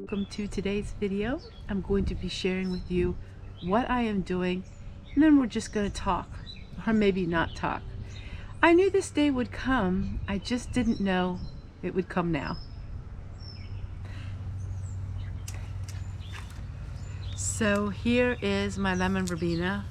Welcome to today's video. I'm going to be sharing with you what I am doing, and then we're just going to talk, or maybe not talk. I knew this day would come, I just didn't know it would come now. So here is my lemon verbena,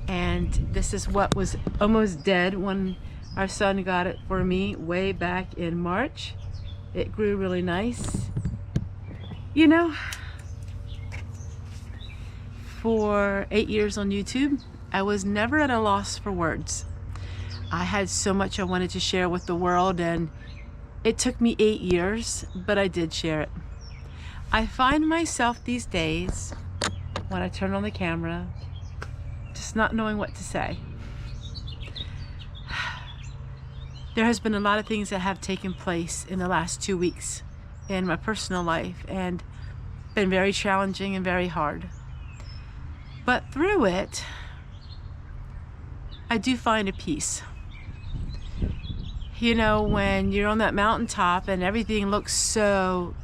and this is what was almost dead when our son got it for me way back in March. It grew really nice. You know, for 8 years on YouTube, I was never at a loss for words. I had so much I wanted to share with the world, and it took me 8 years, but I did share it. I find myself these days, when I turn on the camera, just not knowing what to say. There has been a lot of things that have taken place in the last 2 weeks in my personal life, and been very challenging and very hard. But through it, I do find a peace. You know, when you're on that mountaintop and everything looks so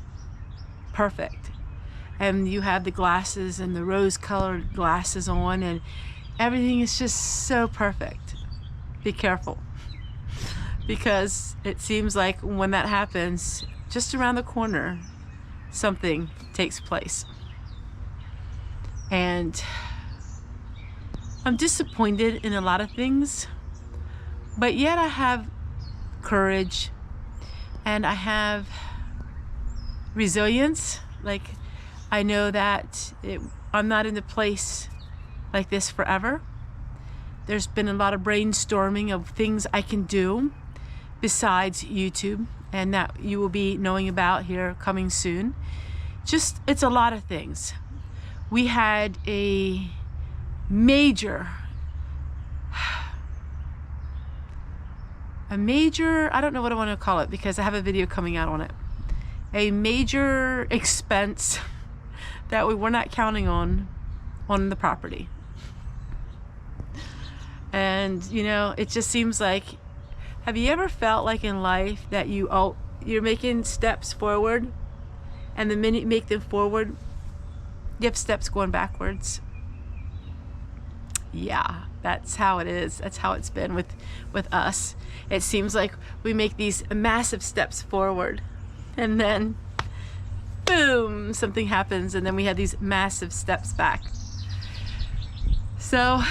perfect, and you have the glasses and the rose-colored glasses on, and everything is just so perfect. Be careful, because it seems like when that happens, just around the corner, something takes place. And I'm disappointed in a lot of things, but yet I have courage and I have resilience. Like, I know that I'm not in the place like this forever. There's been a lot of brainstorming of things I can do besides YouTube, and that you will be knowing about here coming soon. It's a lot of things. We had a major, I don't know what I want to call it because I have a video coming out on it. A major expense that we were not counting on the property. And you know, it just seems like, have you ever felt like in life that you're making steps forward, and the minute you make them forward, you have steps going backwards? Yeah, that's how it is. That's how it's been with us. It seems like we make these massive steps forward, and then boom, something happens, and then we have these massive steps back. So,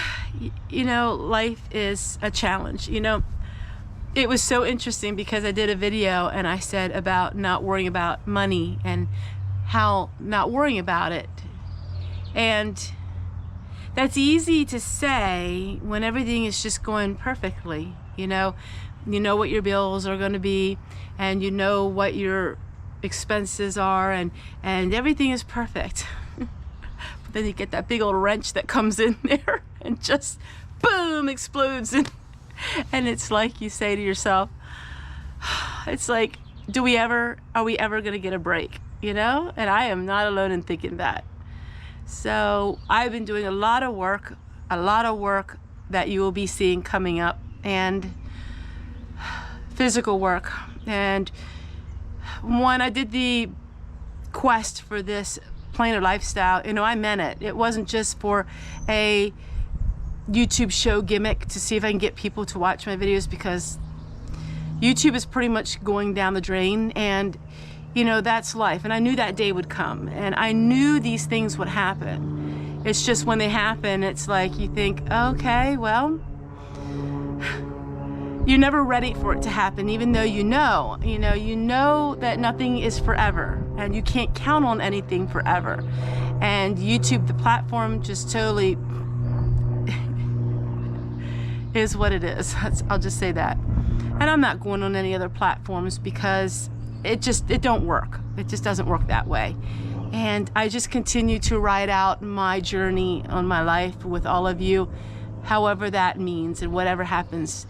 you know, life is a challenge. You know, it was so interesting because I did a video and I said about not worrying about money and how not worrying about it. And that's easy to say when everything is just going perfectly. You know what your bills are going to be, and you know what your expenses are, and everything is perfect. But then you get that big old wrench that comes in there and just boom, explodes. And it's like you say to yourself, it's like, are we ever going to get a break? You know? And I am not alone in thinking that. So I've been doing a lot of work that you will be seeing coming up, and physical work. And when I did the quest for this plainer lifestyle, you know, I meant it. It wasn't just for a YouTube show gimmick to see if I can get people to watch my videos, because YouTube is pretty much going down the drain, and you know, that's life. And I knew that day would come, and I knew these things would happen. It's just when they happen, it's like you think, okay, well, you're never ready for it to happen, even though you know that nothing is forever, and you can't count on anything forever. And YouTube, the platform, just totally is what it is. I'll just say that. And I'm not going on any other platforms because it don't work. It just doesn't work that way. And I just continue to ride out my journey on my life with all of you, however that means, and whatever happens.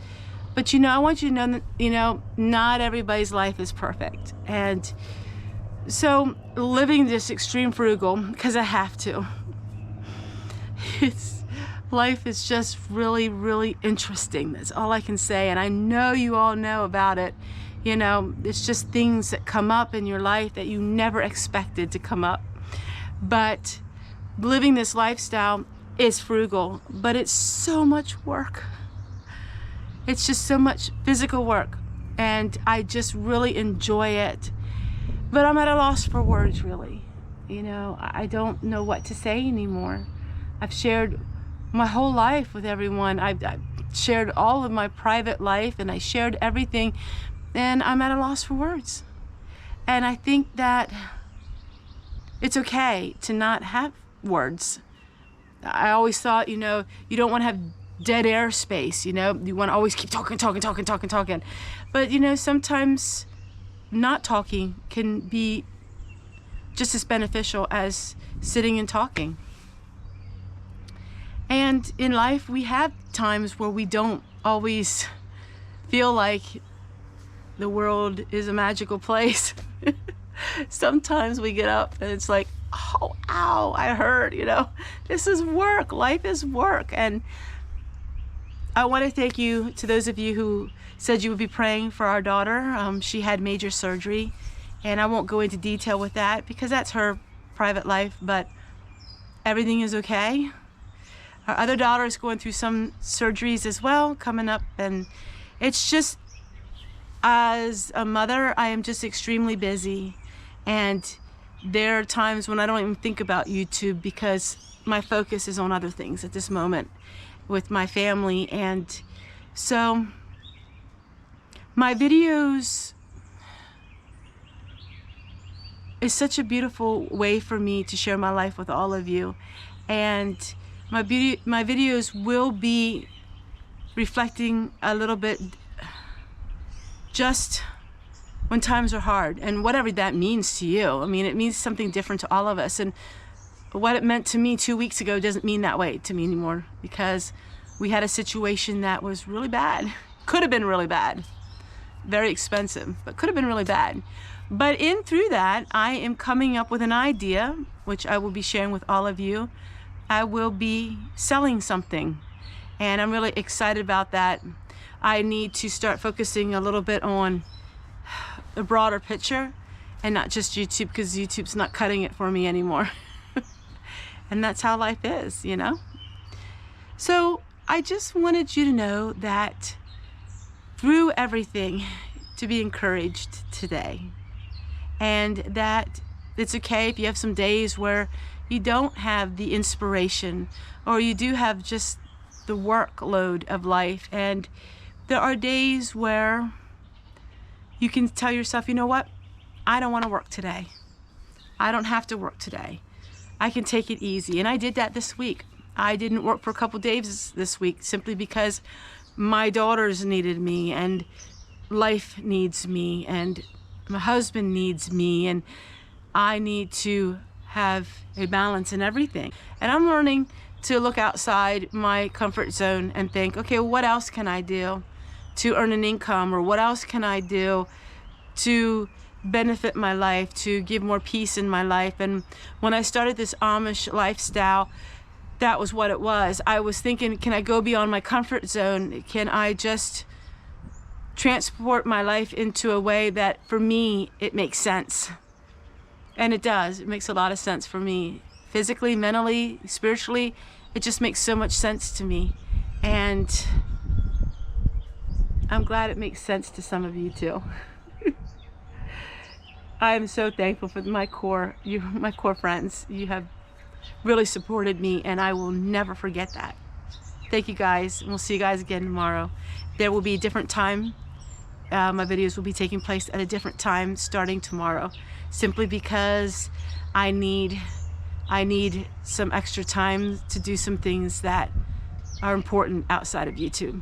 But you know, I want you to know that, you know, not everybody's life is perfect. And so living this extreme frugal, because I have to, life is just really, really interesting. That's all I can say. And I know you all know about it. You know, it's just things that come up in your life that you never expected to come up. But living this lifestyle is frugal, but it's so much work. It's just so much physical work, and I just really enjoy it. But I'm at a loss for words, really. You know, I don't know what to say anymore. I've shared my whole life with everyone. I've shared all of my private life, and I shared everything, and I'm at a loss for words. And I think that it's okay to not have words. I always thought, you know, you don't want to have dead air space, you know, you want to always keep talking. But, you know, sometimes not talking can be just as beneficial as sitting and talking. And in life, we have times where we don't always feel like the world is a magical place. Sometimes we get up and it's like, oh, ow, I hurt, you know. This is work. Life is work. And I want to thank you to those of you who said you would be praying for our daughter. She had major surgery, and I won't go into detail with that because that's her private life, but everything is okay. Our other daughter is going through some surgeries as well coming up, and it's just, as a mother, I am just extremely busy, and there are times when I don't even think about YouTube because my focus is on other things at this moment with my family. And so my videos is such a beautiful way for me to share my life with all of you, and my videos will be reflecting a little bit just when times are hard, and whatever that means to you. I mean, it means something different to all of us, and what it meant to me 2 weeks ago doesn't mean that way to me anymore, because we had a situation that was really bad. Could have been really bad. Very expensive, but could have been really bad. But in through that, I am coming up with an idea, which I will be sharing with all of you. I will be selling something, and I'm really excited about that. I need to start focusing a little bit on a broader picture and not just YouTube, because YouTube's not cutting it for me anymore. And that's how life is, you know? So I just wanted you to know that through everything, to be encouraged today, and that it's okay if you have some days where you don't have the inspiration, or you do have just the workload of life. And there are days where you can tell yourself, you know what? I don't want to work today. I don't have to work today. I can take it easy. And I did that this week. I didn't work for a couple days this week simply because my daughters needed me, and life needs me, and my husband needs me, and I need to have a balance in everything. And I'm learning to look outside my comfort zone and think, okay, what else can I do to earn an income, or what else can I do to benefit my life, to give more peace in my life? And when I started this Amish lifestyle, that was what it was. I was thinking, can I go beyond my comfort zone? Can I just transport my life into a way that for me it makes sense? And it does. It makes a lot of sense for me. Physically, mentally, spiritually, it just makes so much sense to me. And I'm glad it makes sense to some of you too. I am so thankful for my core friends. You have really supported me, and I will never forget that. Thank you guys, and we'll see you guys again tomorrow. There will be a different time. My videos will be taking place at a different time starting tomorrow, simply because I need some extra time to do some things that are important outside of YouTube.